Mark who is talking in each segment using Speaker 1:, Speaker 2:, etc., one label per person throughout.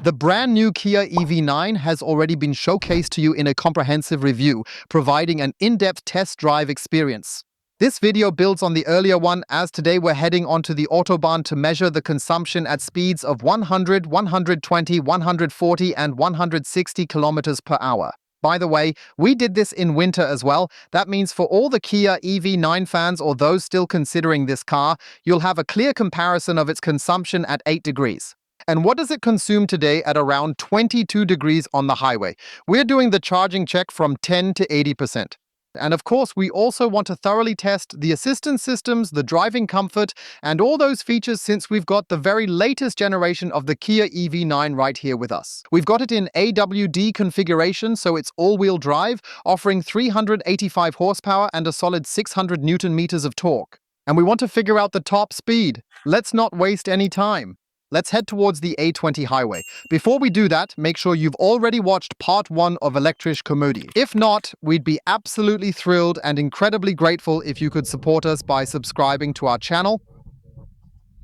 Speaker 1: The brand new Kia EV9 has already been showcased to you in a comprehensive review, providing an in-depth test drive experience. This video builds on the earlier one, as today we're heading onto the Autobahn to measure the consumption at speeds of 100, 120, 140 and 160 kilometers per hour. By the way, we did this in winter as well. That means for all the Kia EV9 fans or those still considering this car, you'll have a clear comparison of its consumption at 8 degrees. And what does it consume today at around 22 degrees on the highway? We're doing the charging check from 10 to 80%. And of course, we also want to thoroughly test the assistance systems, the driving comfort, and all those features since we've got the very latest generation of the Kia EV9 right here with us. We've got it in AWD configuration, so it's all-wheel drive, offering 385 horsepower and a solid 600 Newton meters of torque. And we want to figure out the top speed. Let's not waste any time. Let's head towards the A20 highway. Before we do that, make sure you've already watched part 1 of Elektrisch Comedy. If not, we'd be absolutely thrilled and incredibly grateful if you could support us by subscribing to our channel.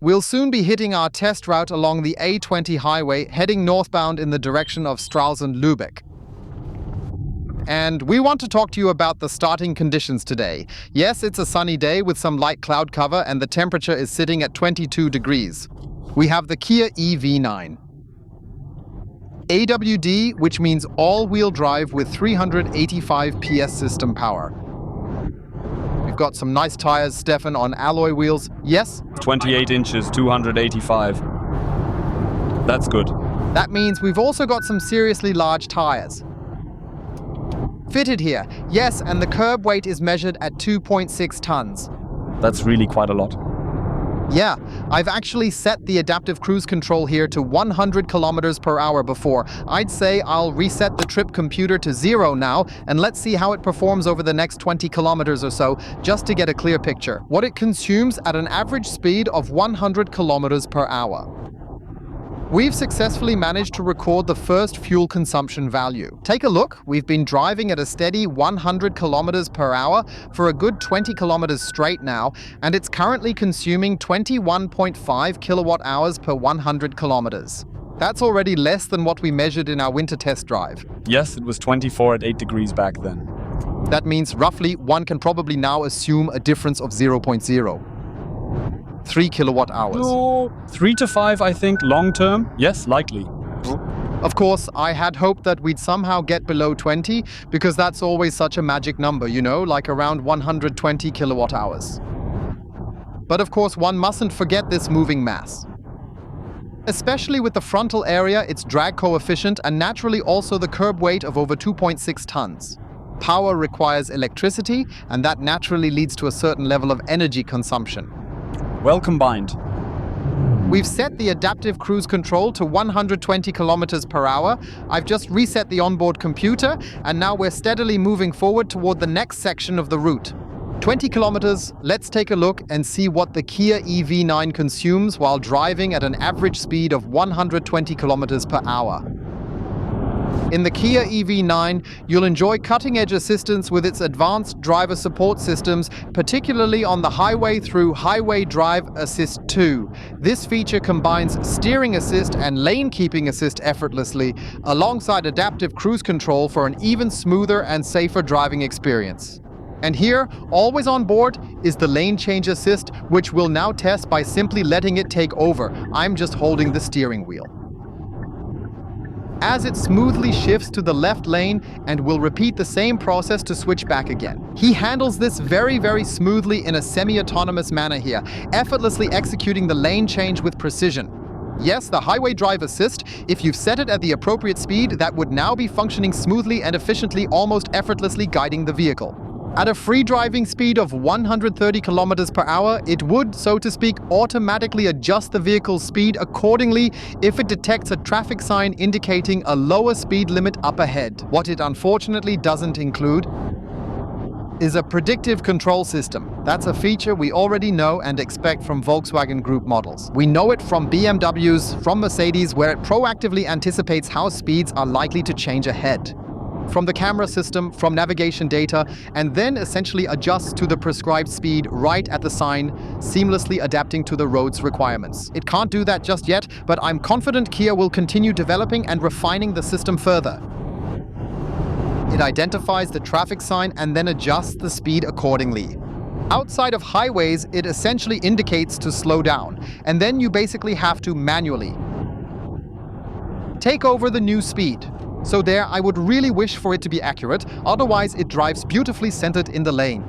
Speaker 1: We'll soon be hitting our test route along the A20 highway, heading northbound in the direction of Stralsund-Lübeck. And we want to talk to you about the starting conditions today. Yes, it's a sunny day with some light cloud cover and the temperature is sitting at 22 degrees. We have the Kia EV9 AWD, which means all-wheel drive with 385 PS system power. We've got some nice tires, Stefan, on alloy wheels. Yes?
Speaker 2: 28 inches, 285. That's good.
Speaker 1: That means we've also got some seriously large tires. Fitted here. Yes, and the curb weight is measured at 2.6 tons.
Speaker 2: That's really quite a lot.
Speaker 1: Yeah, I've actually set the adaptive cruise control here to 100 kilometers per hour before. I'd say I'll reset the trip computer to 0 now, and let's see how it performs over the next 20 kilometers or so, just to get a clear picture. What it consumes at an average speed of 100 kilometers per hour. We've successfully managed to record the first fuel consumption value. Take a look, we've been driving at a steady 100 kilometers per hour for a good 20 kilometers straight now, and it's currently consuming 21.5 kilowatt hours per 100 kilometers. That's already less than what we measured in our winter test drive.
Speaker 2: Yes, it was 24 at 8 degrees back then.
Speaker 1: That means roughly one can probably now assume a difference of 0.0. 3 kilowatt hours.
Speaker 2: No, 3 to 5, I think, long term. Yes, likely.
Speaker 1: Of course, I had hoped that we'd somehow get below 20, because that's always such a magic number, you know, like around 120 kilowatt hours. But of course, one mustn't forget this moving mass. Especially with the frontal area, its drag coefficient, and naturally also the curb weight of over 2.6 tons. Power requires electricity, and that naturally leads to a certain level of energy consumption.
Speaker 2: Well combined.
Speaker 1: We've set the adaptive cruise control to 120 kilometers per hour. I've just reset the onboard computer, and now we're steadily moving forward toward the next section of the route. 20 kilometers, let's take a look and see what the Kia EV9 consumes while driving at an average speed of 120 kilometers per hour. In the Kia EV9, you'll enjoy cutting-edge assistance with its advanced driver support systems, particularly on the highway through Highway Drive Assist 2. This feature combines steering assist and lane keeping assist effortlessly, alongside adaptive cruise control for an even smoother and safer driving experience. And here, always on board, is the lane change assist, which we'll now test by simply letting it take over. I'm just holding the steering wheel. As it smoothly shifts to the left lane, and will repeat the same process to switch back again. He handles this very smoothly in a semi-autonomous manner here, effortlessly executing the lane change with precision. Yes, the Highway Drive Assist, if you've set it at the appropriate speed, that would now be functioning smoothly and efficiently, almost effortlessly guiding the vehicle. At a free driving speed of 130 kilometers per hour, it would, so to speak, automatically adjust the vehicle's speed accordingly if it detects a traffic sign indicating a lower speed limit up ahead. What it unfortunately doesn't include is a predictive control system. That's a feature we already know and expect from Volkswagen Group models. We know it from BMWs, from Mercedes, where it proactively anticipates how speeds are likely to change ahead. from the camera system, from navigation data, and then essentially adjusts to the prescribed speed right at the sign, seamlessly adapting to the road's requirements. It can't do that just yet, but I'm confident Kia will continue developing and refining the system further. It identifies the traffic sign and then adjusts the speed accordingly. Outside of highways, it essentially indicates to slow down, and then you basically have to manually take over the new speed. So there, I would really wish for it to be accurate, otherwise it drives beautifully centered in the lane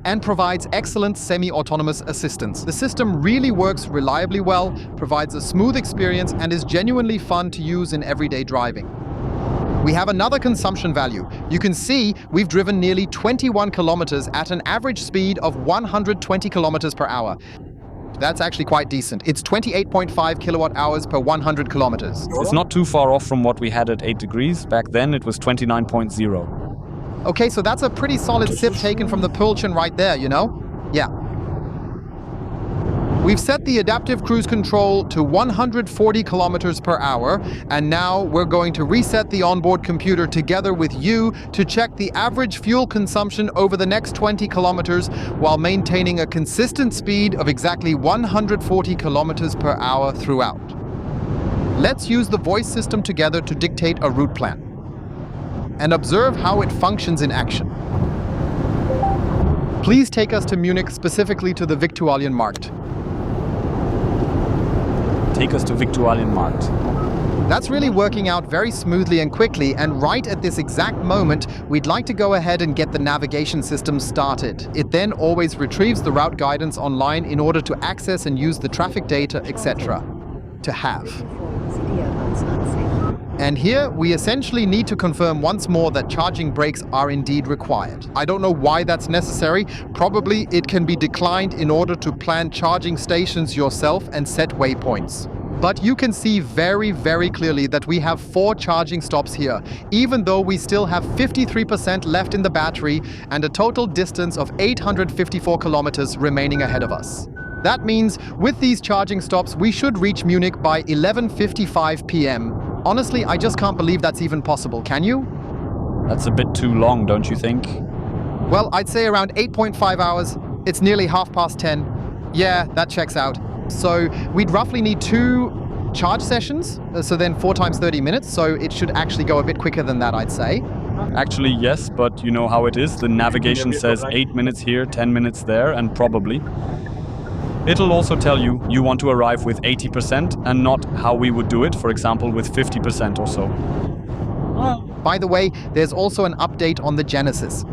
Speaker 1: and provides excellent semi-autonomous assistance. The system really works reliably well, provides a smooth experience, and is genuinely fun to use in everyday driving. We have another consumption value. You can see we've driven nearly 21 kilometers at an average speed of 120 kilometers per hour. That's actually quite decent. It's 28.5 kilowatt hours per 100 kilometers.
Speaker 2: It's not too far off from what we had at 8 degrees. Back then it was 29.0.
Speaker 1: Okay, so that's a pretty solid sip taken from the Pulchen right there, you know? Yeah. We've set the adaptive cruise control to 140 kilometers per hour, and now we're going to reset the onboard computer together with you to check the average fuel consumption over the next 20 kilometers while maintaining a consistent speed of exactly 140 kilometers per hour throughout. Let's use the voice system together to dictate a route plan and observe how it functions in action. Please take us to Munich, specifically to the Viktualienmarkt.
Speaker 2: Take us to Viktualienmarkt.
Speaker 1: That's really working out very smoothly and quickly, and right at this exact moment, we'd like to go ahead and get the navigation system started. It then always retrieves the route guidance online in order to access and use the traffic data, etc. to have. And here, we essentially need to confirm once more that charging brakes are indeed required. I don't know why that's necessary. Probably it can be declined in order to plan charging stations yourself and set waypoints. But you can see very, very clearly that we have 4 charging stops here, even though we still have 53% left in the battery and a total distance of 854 kilometers remaining ahead of us. That means with these charging stops, we should reach Munich by 11:55 p.m. Honestly, I just can't believe that's even possible, can you?
Speaker 2: That's a bit too long, don't you think?
Speaker 1: Well, I'd say around 8.5 hours. It's nearly 10:30. Yeah, that checks out. So we'd roughly need 2 charge sessions, so then 4 times 30 minutes, so it should actually go a bit quicker than that, I'd say.
Speaker 2: Actually, yes, but you know how it is. The navigation says 8 minutes here, 10 minutes there, and probably. It'll also tell you want to arrive with 80% and not how we would do it, for example, with 50% or so.
Speaker 1: By the way, there's also an update on the Genesis.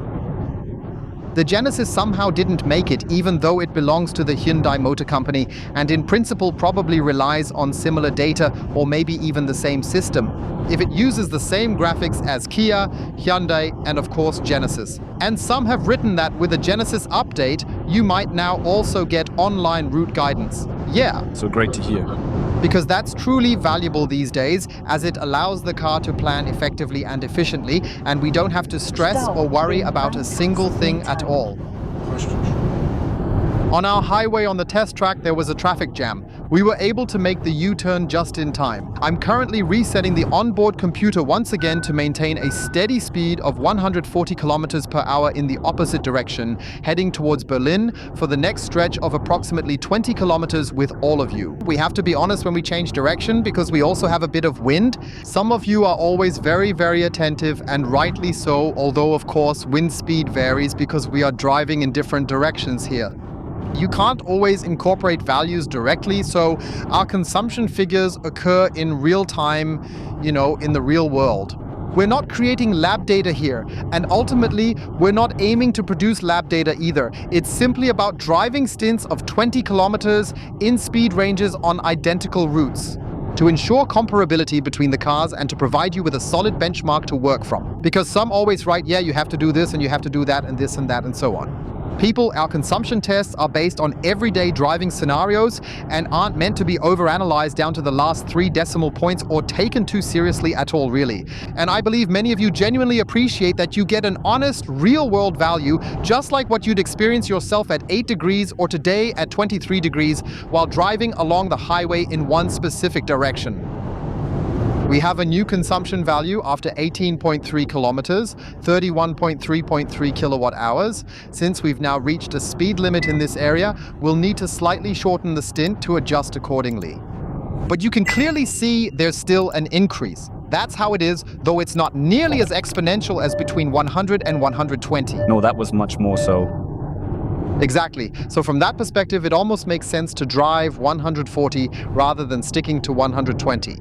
Speaker 1: The Genesis somehow didn't make it, even though it belongs to the Hyundai Motor Company and in principle probably relies on similar data or maybe even the same system, if it uses the same graphics as Kia, Hyundai, and of course Genesis. And some have written that with a Genesis update, you might now also get online route guidance. Yeah.
Speaker 2: So great to hear.
Speaker 1: Because that's truly valuable these days, as it allows the car to plan effectively and efficiently, and we don't have to stress or worry about a single thing at all. On our highway on the test track, there was a traffic jam. We were able to make the U-turn just in time. I'm currently resetting the onboard computer once again to maintain a steady speed of 140 kilometers per hour in the opposite direction, heading towards Berlin for the next stretch of approximately 20 kilometers with all of you. We have to be honest when we change direction because we also have a bit of wind. Some of you are always very, very attentive, and rightly so, although of course wind speed varies because we are driving in different directions here. You can't always incorporate values directly, so our consumption figures occur in real time, in the real world. We're not creating lab data here, and ultimately, we're not aiming to produce lab data either. It's simply about driving stints of 20 kilometers in speed ranges on identical routes to ensure comparability between the cars and to provide you with a solid benchmark to work from. Because some always write, yeah, you have to do this and you have to do that and this and that and so on. People, our consumption tests are based on everyday driving scenarios and aren't meant to be overanalyzed down to the last 3 decimal points or taken too seriously at all, really. And I believe many of you genuinely appreciate that you get an honest, real-world value, just like what you'd experience yourself at 8 degrees or today at 23 degrees while driving along the highway in one specific direction. We have a new consumption value after 18.3 kilometers, 31.3 kilowatt hours. Since we've now reached a speed limit in this area, we'll need to slightly shorten the stint to adjust accordingly. But you can clearly see there's still an increase. That's how it is, though it's not nearly as exponential as between 100 and 120.
Speaker 2: No, that was much more so.
Speaker 1: Exactly. So from that perspective, it almost makes sense to drive 140 rather than sticking to 120.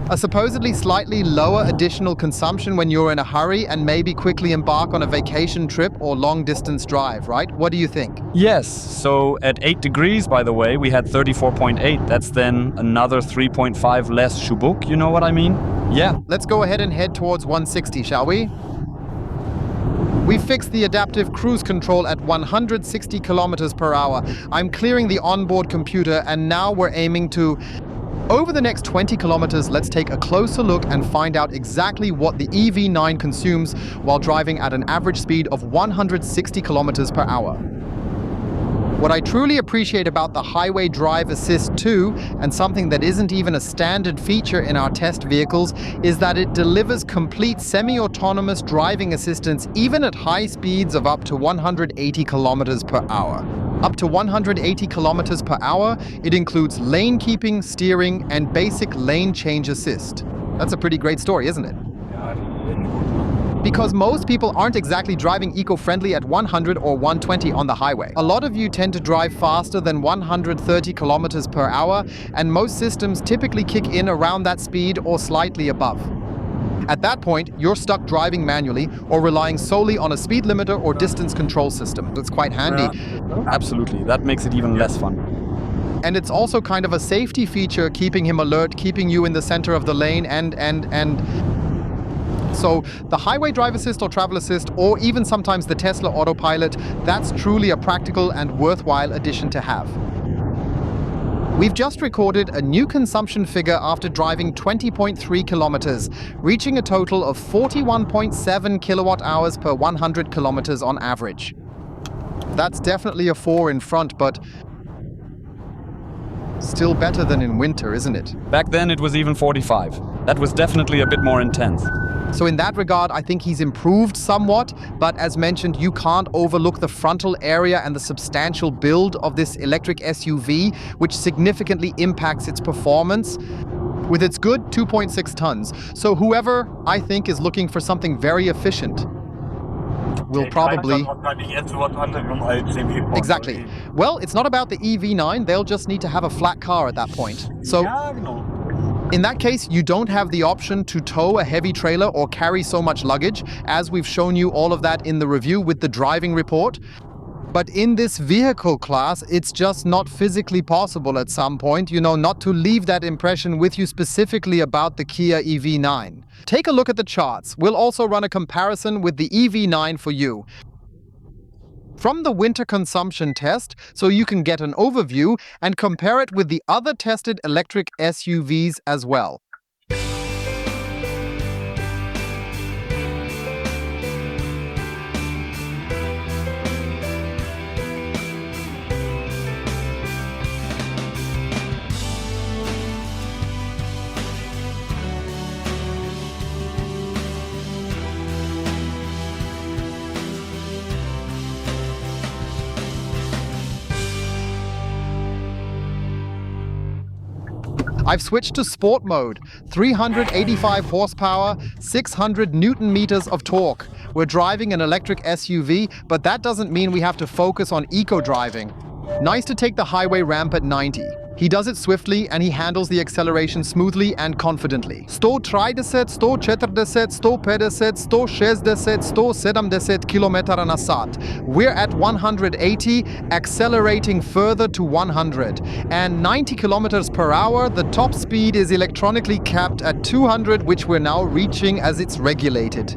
Speaker 1: A supposedly slightly lower additional consumption when you're in a hurry and maybe quickly embark on a vacation trip or long-distance drive, right? What do you think?
Speaker 2: Yes, so at 8 degrees, by the way, we had 34.8. That's then another 3.5 less shubuk, you know what I mean? Yeah.
Speaker 1: Let's go ahead and head towards 160, shall we? We fixed the adaptive cruise control at 160 kilometers per hour. I'm clearing the onboard computer, and now we're aiming to... Over the next 20 kilometers, let's take a closer look and find out exactly what the EV9 consumes while driving at an average speed of 160 kilometers per hour. What I truly appreciate about the Highway Drive Assist 2, and something that isn't even a standard feature in our test vehicles, is that it delivers complete semi-autonomous driving assistance even at high speeds of up to 180 kilometers per hour. Up to 180 kilometers per hour, it includes lane keeping, steering, and basic lane change assist. That's a pretty great story, isn't it? Because most people aren't exactly driving eco-friendly at 100 or 120 on the highway. A lot of you tend to drive faster than 130 kilometers per hour, and most systems typically kick in around that speed or slightly above. At that point, you're stuck driving manually or relying solely on a speed limiter or distance control system. It's quite handy.
Speaker 2: Absolutely, that makes it even less fun.
Speaker 1: And it's also kind of a safety feature, keeping him alert, keeping you in the center of the lane, and so the Highway Drive Assist or Travel Assist, or even sometimes the Tesla Autopilot, that's truly a practical and worthwhile addition to have. We've just recorded a new consumption figure after driving 20.3 kilometers, reaching a total of 41.7 kilowatt hours per 100 kilometers on average. That's definitely a 4 in front, but still better than in winter, isn't it?
Speaker 2: Back then it was even 45. That was definitely a bit more intense.
Speaker 1: So in that regard, I think he's improved somewhat, but as mentioned, you can't overlook the frontal area and the substantial build of this electric SUV, which significantly impacts its performance with its good 2.6 tons. So whoever, I think, is looking for something very efficient will probably... Exactly. Well, it's not about the EV9, they'll just need to have a flat car at that point. So in that case, you don't have the option to tow a heavy trailer or carry so much luggage, as we've shown you all of that in the review with the driving report. But in this vehicle class, it's just not physically possible at some point, not to leave that impression with you specifically about the Kia EV9. Take a look at the charts. We'll also run a comparison with the EV9 for you from the winter consumption test, so you can get an overview and compare it with the other tested electric SUVs as well. I've switched to sport mode, 385 horsepower, 600 Newton meters of torque. We're driving an electric SUV, but that doesn't mean we have to focus on eco-driving. Nice to take the highway ramp at 90. He does it swiftly and he handles the acceleration smoothly and confidently. 130, 140, 150, 160, 170 km na sat. We're at 180, accelerating further to 100. And 90 kilometers per hour, the top speed is electronically capped at 200, which we're now reaching as it's regulated.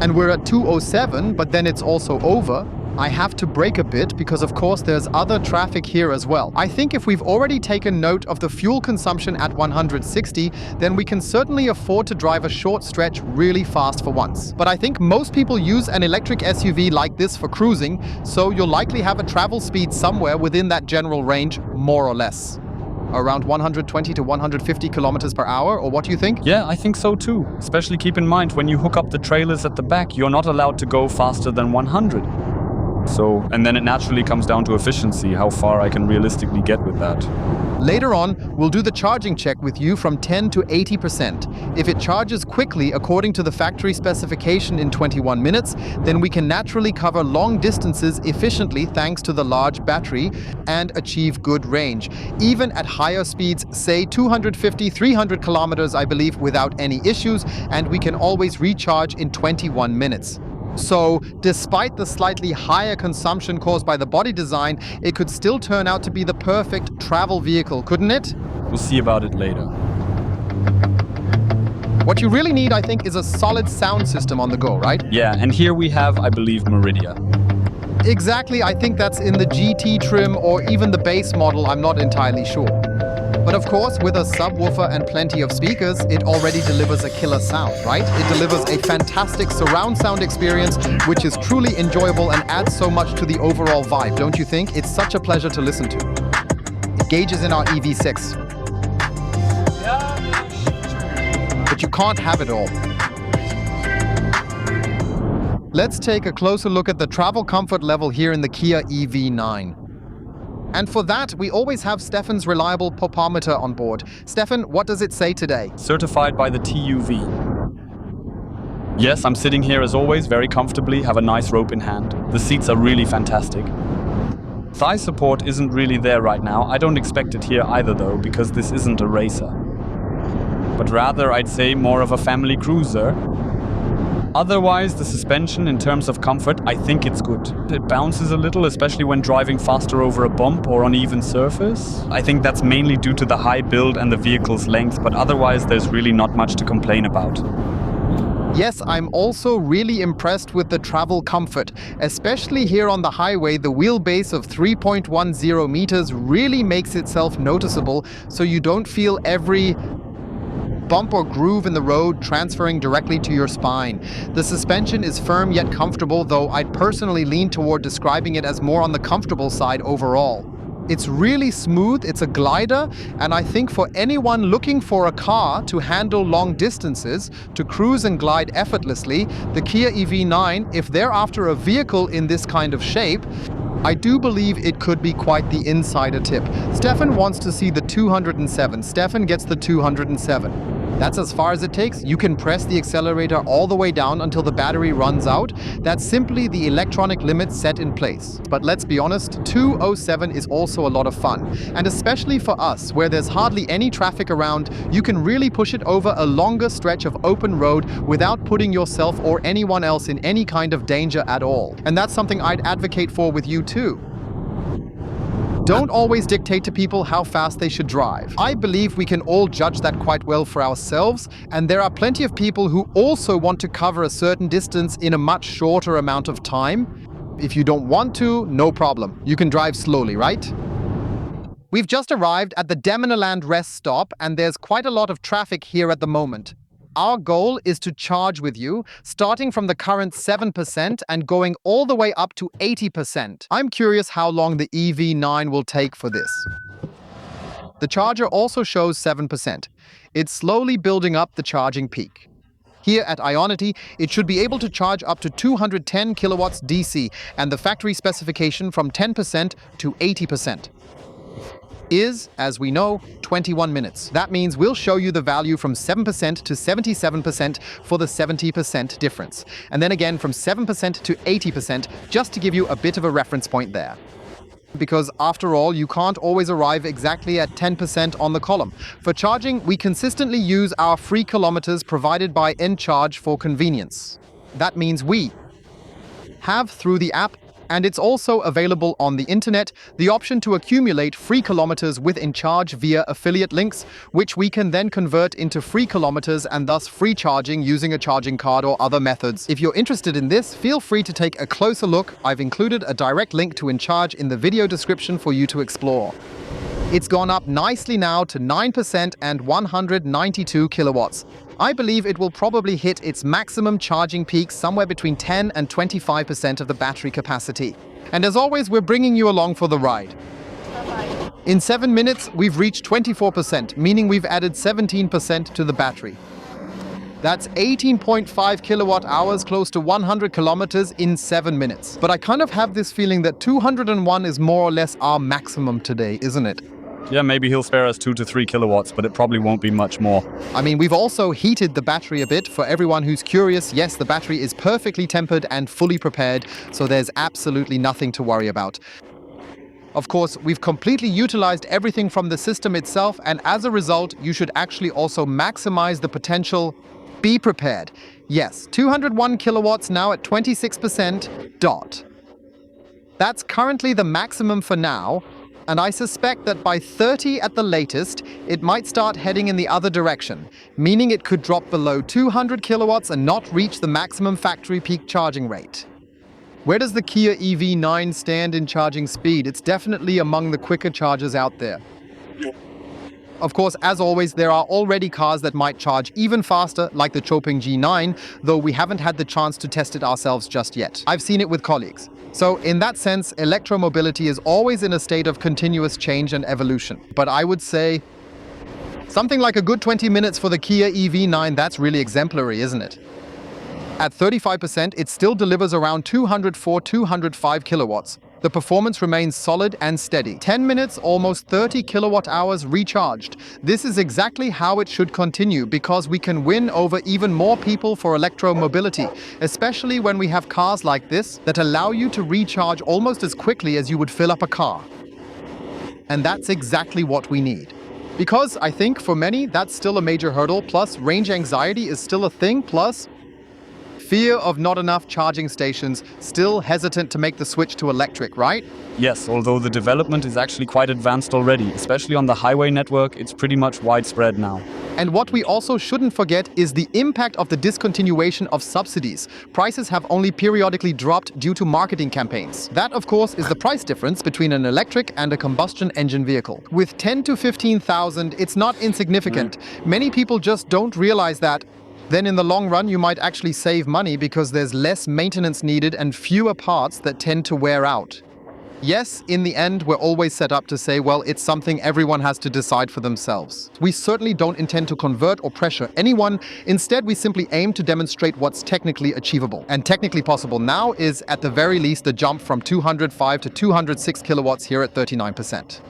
Speaker 1: And we're at 207, but then it's also over. I have to brake a bit because of course there's other traffic here as well. I think if we've already taken note of the fuel consumption at 160, then we can certainly afford to drive a short stretch really fast for once. But I think most people use an electric SUV like this for cruising, so you'll likely have a travel speed somewhere within that general range, more or less. Around 120 to 150 kilometers per hour, or what do you think?
Speaker 2: Yeah, I think so too. Especially keep in mind, when you hook up the trailers at the back, you're not allowed to go faster than 100. So, and then it naturally comes down to efficiency, how far I can realistically get with that.
Speaker 1: Later on, we'll do the charging check with you from 10 to 80%. If it charges quickly according to the factory specification in 21 minutes, then we can naturally cover long distances efficiently thanks to the large battery and achieve good range. Even at higher speeds, say 250, 300 kilometers, I believe, without any issues, and we can always recharge in 21 minutes. So, despite the slightly higher consumption caused by the body design, it could still turn out to be the perfect travel vehicle, couldn't it?
Speaker 2: We'll see about it later.
Speaker 1: What you really need, I think, is a solid sound system on the go, right?
Speaker 2: Yeah, and here we have, I believe, Meridia.
Speaker 1: Exactly, I think that's in the GT trim or even the base model, I'm not entirely sure. But of course, with a subwoofer and plenty of speakers, it already delivers a killer sound, right? It delivers a fantastic surround sound experience, which is truly enjoyable and adds so much to the overall vibe, don't you think? It's such a pleasure to listen to. It gauges in our EV6. But you can't have it all. Let's take a closer look at the travel comfort level here in the Kia EV9. And for that, we always have Stefan's reliable popometer on board. Stefan, what does it say today?
Speaker 2: Certified by the TUV. Yes, I'm sitting here as always, very comfortably, have a nice rope in hand. The seats are really fantastic. Thigh support isn't really there right now. I don't expect it here either though, because this isn't a racer. But rather, I'd say more of a family cruiser. Otherwise, the suspension in terms of comfort, I think it's good. It bounces a little, especially when driving faster over a bump or uneven surface. I think that's mainly due to the high build and the vehicle's length, but otherwise there's really not much to complain about.
Speaker 1: Yes, I'm also really impressed with the travel comfort. Especially here on the highway, the wheelbase of 3.10 meters really makes itself noticeable, so you don't feel every bump or groove in the road transferring directly to your spine. The suspension is firm yet comfortable, though I'd personally lean toward describing it as more on the comfortable side overall. It's really smooth, it's a glider, and I think for anyone looking for a car to handle long distances, to cruise and glide effortlessly, the Kia EV9, if they're after a vehicle in this kind of shape, I do believe it could be quite the insider tip. Stefan wants to see the 207. Stefan gets the 207. That's as far as it takes. You can press the accelerator all the way down until the battery runs out. That's simply the electronic limit set in place. But let's be honest, 207 is also a lot of fun. And especially for us, where there's hardly any traffic around, you can really push it over a longer stretch of open road without putting yourself or anyone else in any kind of danger at all. And that's something I'd advocate for with you too. Don't always dictate to people how fast they should drive. I believe we can all judge that quite well for ourselves, and there are plenty of people who also want to cover a certain distance in a much shorter amount of time. If you don't want to, no problem. You can drive slowly, right? We've just arrived at the Demenerland rest stop, and there's quite a lot of traffic here at the moment. Our goal is to charge with you, starting from the current 7% and going all the way up to 80%. I'm curious how long the EV9 will take for this. The charger also shows 7%. It's slowly building up the charging peak. Here at Ionity, it should be able to charge up to 210 kilowatts DC, and the factory specification from 10% to 80%. Is, as we know, 21 minutes. That means we'll show you the value from 7% to 77% for the 70% difference. And then again from 7% to 80%, just to give you a bit of a reference point there. Because after all, you can't always arrive exactly at 10% on the column. For charging, we consistently use our free kilometers provided by InCharge for convenience. That means we have, through the app, and it's also available on the internet, the option to accumulate free kilometers with InCharge via affiliate links, which we can then convert into free kilometers and thus free charging using a charging card or other methods. If you're interested in this, feel free to take a closer look. I've included a direct link to InCharge in the video description for you to explore. It's gone up nicely now to 9% and 192 kilowatts. I believe it will probably hit its maximum charging peak somewhere between 10 and 25% of the battery capacity. And as always, we're bringing you along for the ride.
Speaker 3: Bye-bye.
Speaker 1: In 7 minutes, we've reached 24%, meaning we've added 17% to the battery. That's 18.5 kilowatt hours, close to 100 kilometers in 7 minutes. But I kind of have this feeling that 201 is more or less our maximum today, isn't it?
Speaker 2: Yeah, maybe he'll spare us 2 to 3 kilowatts, but it probably won't be much more.
Speaker 1: I mean, we've also heated the battery a bit. For everyone who's curious, yes, the battery is perfectly tempered and fully prepared, so there's absolutely nothing to worry about. Of course, we've completely utilized everything from the system itself, and as a result, you should actually also maximize the potential. Be prepared. Yes, 201 kilowatts now at 26%. That's currently the maximum for now, and I suspect that by 30 at the latest, it might start heading in the other direction, meaning it could drop below 200 kilowatts and not reach the maximum factory peak charging rate. Where does the Kia EV9 stand in charging speed? It's definitely among the quicker chargers out there. Of course, as always, there are already cars that might charge even faster, like the Chopin G9, though we haven't had the chance to test it ourselves just yet. I've seen it with colleagues. So in that sense, electromobility is always in a state of continuous change and evolution. But I would say something like a good 20 minutes for the Kia EV9, that's really exemplary, isn't it? At 35%, it still delivers around 204-205 kilowatts. The performance remains solid and steady. 10 minutes, almost 30 kilowatt hours recharged. This is exactly how it should continue, because we can win over even more people for electromobility, especially when we have cars like this that allow you to recharge almost as quickly as you would fill up a car. And that's exactly what we need. Because I think for many, that's still a major hurdle, plus range anxiety is still a thing, plus fear of not enough charging stations, still hesitant to make the switch to electric, right?
Speaker 2: Yes, although the development is actually quite advanced already, especially on the highway network, it's pretty much widespread now.
Speaker 1: And what we also shouldn't forget is the impact of the discontinuation of subsidies. Prices have only periodically dropped due to marketing campaigns. That, of course, is the price difference between an electric and a combustion engine vehicle. With 10 to 15,000, it's not insignificant. Many people just don't realize that. Then in the long run, you might actually save money because there's less maintenance needed and fewer parts that tend to wear out. Yes, in the end, we're always set up to say, well, it's something everyone has to decide for themselves. We certainly don't intend to convert or pressure anyone. Instead, we simply aim to demonstrate what's technically achievable. And technically possible now is, at the very least, the jump from 205 to 206 kilowatts here at 39%.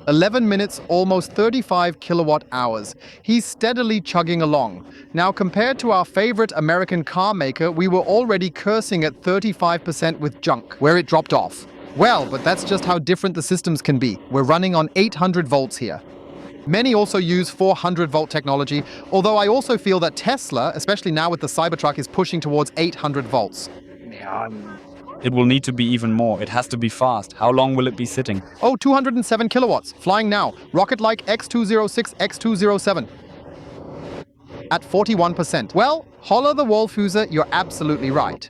Speaker 1: 11 minutes, almost 35 kilowatt hours. He's steadily chugging along. Now, compared to our favorite American car maker, we were already cursing at 35% with junk, where it dropped off. Well, but that's just how different the systems can be. We're running on 800 volts here. Many also use 400 volt technology, although I also feel that Tesla, especially now with the Cybertruck, is pushing towards 800 volts.
Speaker 2: It will need to be even more. It has to be fast. How long will it be sitting?
Speaker 1: Oh, 207 kilowatts, flying now. Rocket-like X206, X207. At 41%. Well, holla the Wolfuser, you're absolutely right.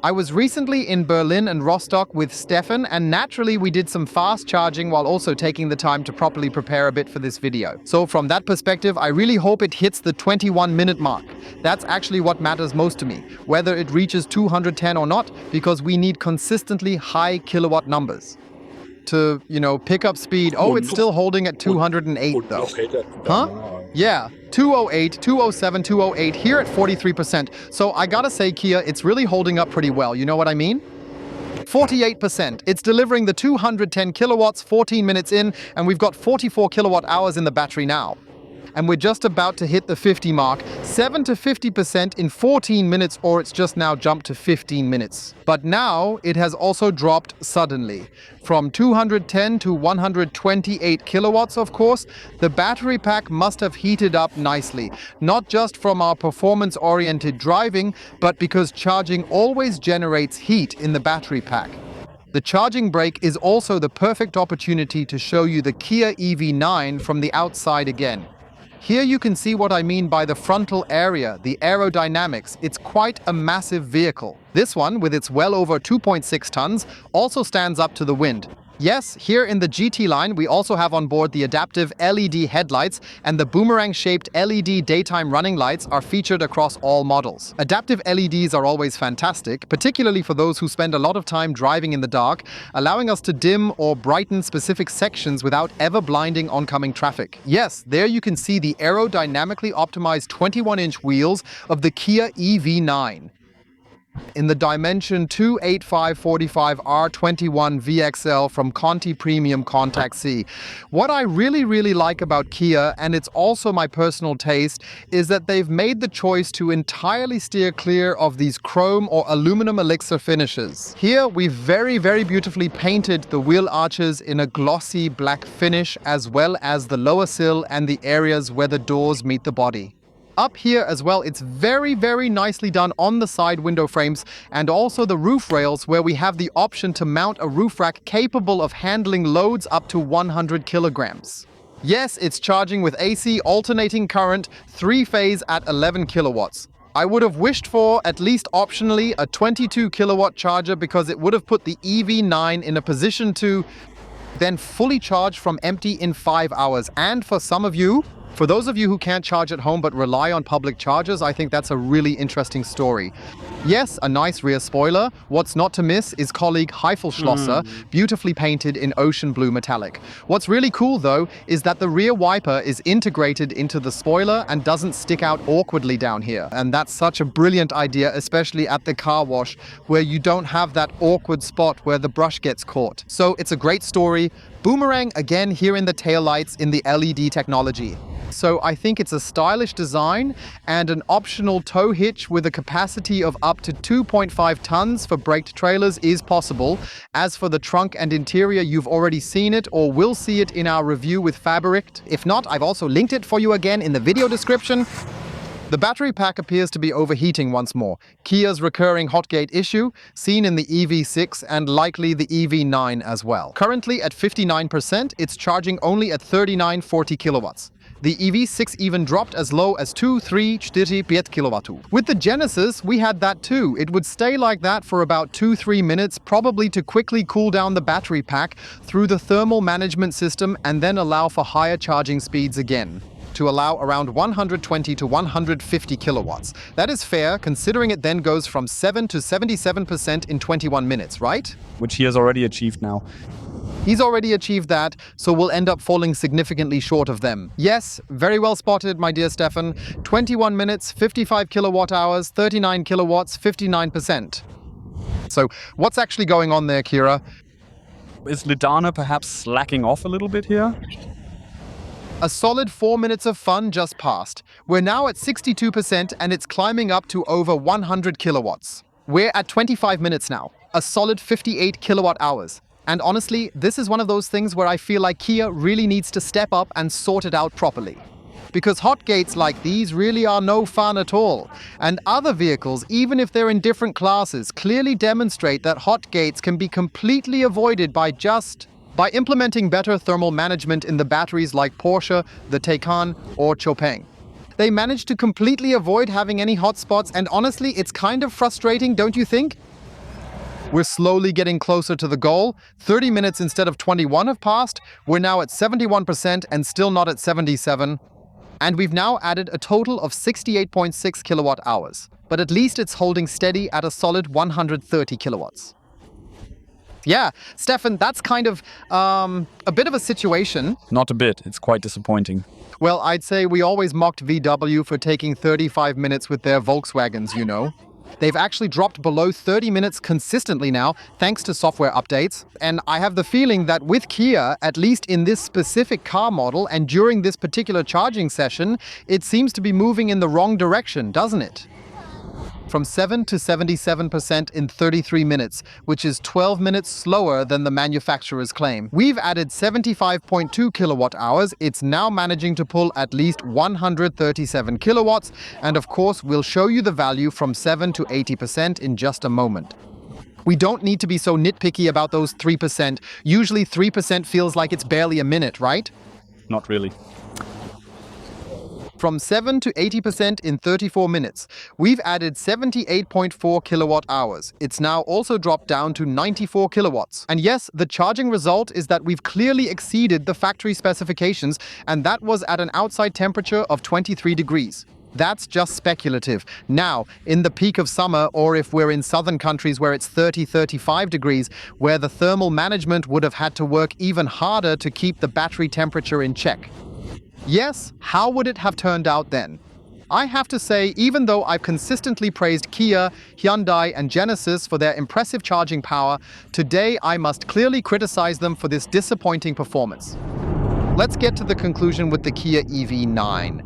Speaker 1: I was recently in Berlin and Rostock with Stefan, and naturally we did some fast charging while also taking the time to properly prepare a bit for this video. So from that perspective, I really hope it hits the 21-minute mark. That's actually what matters most to me, whether it reaches 210 or not, because we need consistently high kilowatt numbers to, pick up speed. Oh, it's still holding at 208 though. Huh? Yeah, 208, 207, 208, here at 43%. So I gotta say, Kia, it's really holding up pretty well, you know what I mean? 48%. It's delivering the 210 kilowatts 14 minutes in, and we've got 44 kilowatt hours in the battery now. And we're just about to hit the 50 mark, 7 to 50% in 14 minutes, or it's just now jumped to 15 minutes. But now it has also dropped suddenly. From 210 to 128 kilowatts, of course, the battery pack must have heated up nicely, not just from our performance-oriented driving, but because charging always generates heat in the battery pack. The charging break is also the perfect opportunity to show you the Kia EV9 from the outside again. Here you can see what I mean by the frontal area, the aerodynamics. It's quite a massive vehicle. This one, with its well over 2.6 tons, also stands up to the wind. Yes, here in the GT line, we also have on board the adaptive LED headlights, and the boomerang-shaped LED daytime running lights are featured across all models. Adaptive LEDs are always fantastic, particularly for those who spend a lot of time driving in the dark, allowing us to dim or brighten specific sections without ever blinding oncoming traffic. Yes, there you can see the aerodynamically optimized 21-inch wheels of the Kia EV9. In the dimension 285/45 R21 VXL from Conti Premium Contact C. What I really like about Kia, and it's also my personal taste, is that they've made the choice to entirely steer clear of these chrome or aluminum elixir finishes. Here we've very beautifully painted the wheel arches in a glossy black finish, as well as the lower sill and the areas where the doors meet the body. Up here as well, it's very nicely done on the side window frames and also the roof rails, where we have the option to mount a roof rack capable of handling loads up to 100 kilograms. Yes, it's charging with AC alternating current, 3-phase at 11 kilowatts. I would have wished for, at least optionally, a 22 kilowatt charger, because it would have put the EV9 in a position to then fully charge from empty in 5 hours. And for those of you who can't charge at home but rely on public chargers, I think that's a really interesting story. Yes, a nice rear spoiler. What's not to miss is colleague Heifelschlosser, beautifully painted in ocean blue metallic. What's really cool though is that the rear wiper is integrated into the spoiler and doesn't stick out awkwardly down here. And that's such a brilliant idea, especially at the car wash, where you don't have that awkward spot where the brush gets caught. So it's a great story. Boomerang again here in the taillights in the LED technology. So I think it's a stylish design, and an optional tow hitch with a capacity of up to 2.5 tons for braked trailers is possible. As for the trunk and interior, you've already seen it or will see it in our review with Fabric. If not, I've also linked it for you again in the video description. The battery pack appears to be overheating once more. Kia's recurring hotgate issue, seen in the EV6 and likely the EV9 as well. Currently at 59%, it's charging only at 39-40 kilowatts. The EV6 even dropped as low as 2-3-4-5 kW. With the Genesis, we had that too. It would stay like that for about 2-3 minutes, probably to quickly cool down the battery pack through the thermal management system, and then allow for higher charging speeds again, to allow around 120 to 150 kilowatts. That is fair, considering it then goes from 7 to 77% in 21 minutes, right?
Speaker 2: Which he has already achieved now.
Speaker 1: He's already achieved that, so we'll end up falling significantly short of them. Yes, very well spotted, my dear Stefan. 21 minutes, 55 kilowatt hours, 39 kilowatts, 59%. So what's actually going on there, Kira?
Speaker 2: Is Lidana perhaps slacking off a little bit here?
Speaker 1: A solid 4 minutes of fun just passed. We're now at 62% and it's climbing up to over 100 kilowatts. We're at 25 minutes now, a solid 58 kilowatt hours. And honestly, this is one of those things where I feel like Kia really needs to step up and sort it out properly. Because hotgates like these really are no fun at all. And other vehicles, even if they're in different classes, clearly demonstrate that hotgates can be completely avoided by implementing better thermal management in the batteries like Porsche, the Taycan, or Chopin. They manage to completely avoid having any hotspots, and honestly, it's kind of frustrating, don't you think? We're slowly getting closer to the goal. 30 minutes instead of 21 have passed. We're now at 71% and still not at 77. And we've now added a total of 68.6 kilowatt hours. But at least it's holding steady at a solid 130 kilowatts. Yeah, Stefan, that's kind of a bit of a situation.
Speaker 2: Not a bit. It's quite disappointing.
Speaker 1: Well, I'd say we always mocked VW for taking 35 minutes with their Volkswagens, you know. They've actually dropped below 30 minutes consistently now, thanks to software updates. And I have the feeling that with Kia, at least in this specific car model and during this particular charging session, it seems to be moving in the wrong direction, doesn't it? From 7 to 77% in 33 minutes, which is 12 minutes slower than the manufacturer's claim. We've added 75.2 kilowatt hours. It's now managing to pull at least 137 kilowatts. And of course, we'll show you the value from 7 to 80% in just a moment. We don't need to be so nitpicky about those 3%. Usually 3% feels like it's barely a minute, right?
Speaker 2: Not really.
Speaker 1: From 7 to 80% in 34 minutes. We've added 78.4 kilowatt hours. It's now also dropped down to 94 kilowatts. And yes, the charging result is that we've clearly exceeded the factory specifications, and that was at an outside temperature of 23 degrees. That's just speculative. Now, in the peak of summer, or if we're in southern countries where it's 30-35 degrees, where the thermal management would have had to work even harder to keep the battery temperature in check. Yes, how would it have turned out then? I have to say, even though I've consistently praised Kia, Hyundai, and Genesis for their impressive charging power, today I must clearly criticize them for this disappointing performance. Let's get to the conclusion with the Kia EV9.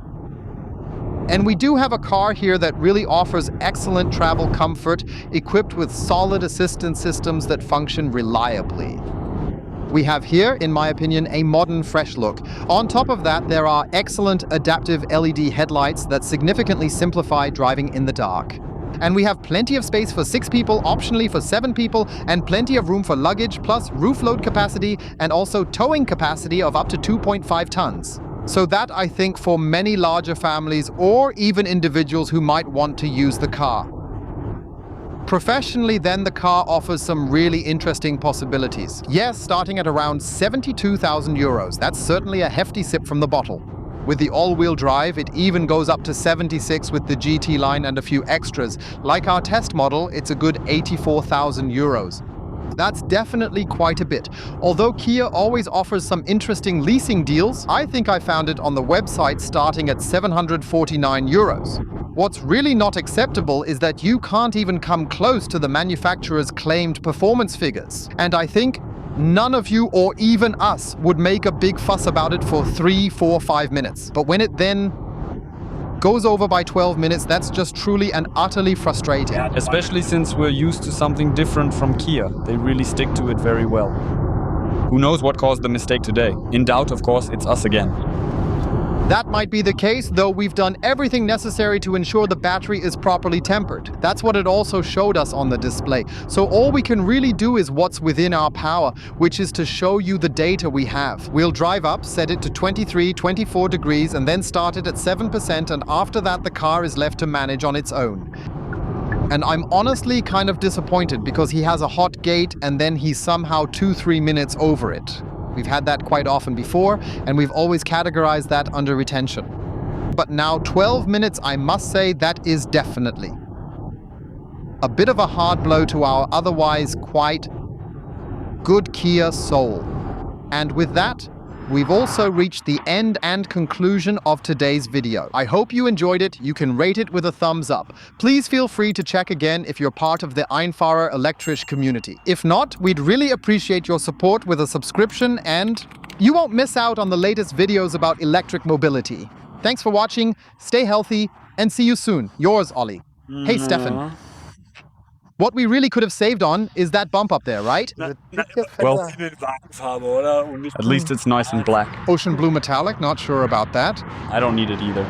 Speaker 1: And we do have a car here that really offers excellent travel comfort, equipped with solid assistance systems that function reliably. We have here, in my opinion, a modern, fresh look. On top of that, there are excellent adaptive LED headlights that significantly simplify driving in the dark. And we have plenty of space for 6 people, optionally for 7 people, and plenty of room for luggage, plus roof load capacity, and also towing capacity of up to 2.5 tons. So that, I think, for many larger families or even individuals who might want to use the car. Professionally, then, the car offers some really interesting possibilities. Yes, starting at around 72,000 euros. That's certainly a hefty sip from the bottle. With the all-wheel drive, it even goes up to 76 with the GT line and a few extras. Like our test model, it's a good 84,000 euros. That's definitely quite a bit. Although Kia always offers some interesting leasing deals, I think I found it on the website starting at 749 euros. What's really not acceptable is that you can't even come close to the manufacturer's claimed performance figures. And I think none of you or even us would make a big fuss about it for 3, 4, 5 minutes. But when it then goes over by 12 minutes, that's just truly and utterly frustrating.
Speaker 2: Especially since we're used to something different from Kia. They really stick to it very well. Who knows what caused the mistake today? In doubt, of course, it's us again.
Speaker 1: That might be the case, though we've done everything necessary to ensure the battery is properly tempered. That's what it also showed us on the display. So all we can really do is what's within our power, which is to show you the data we have. We'll drive up, set it to 23, 24 degrees, and then start it at 7%, and after that the car is left to manage on its own. And I'm honestly kind of disappointed because he has a hot gate and then he's somehow 2-3 minutes over it. We've had that quite often before, and we've always categorized that under retention. But now 12 minutes, I must say, that is definitely a bit of a hard blow to our otherwise quite good Kia soul. And with that, we've also reached the end and conclusion of today's video. I hope you enjoyed it. You can rate it with a thumbs up. Please feel free to check again if you're part of the Einfacher elektrisch community. If not, we'd really appreciate your support with a subscription, and you won't miss out on the latest videos about electric mobility. Thanks for watching, stay healthy, and see you soon. Yours, Olli. Hey, Stefan. What we really could have saved on is that bump up there, right?
Speaker 2: Well, at least it's nice and black.
Speaker 1: Ocean blue metallic, not sure about that.
Speaker 2: I don't need it either.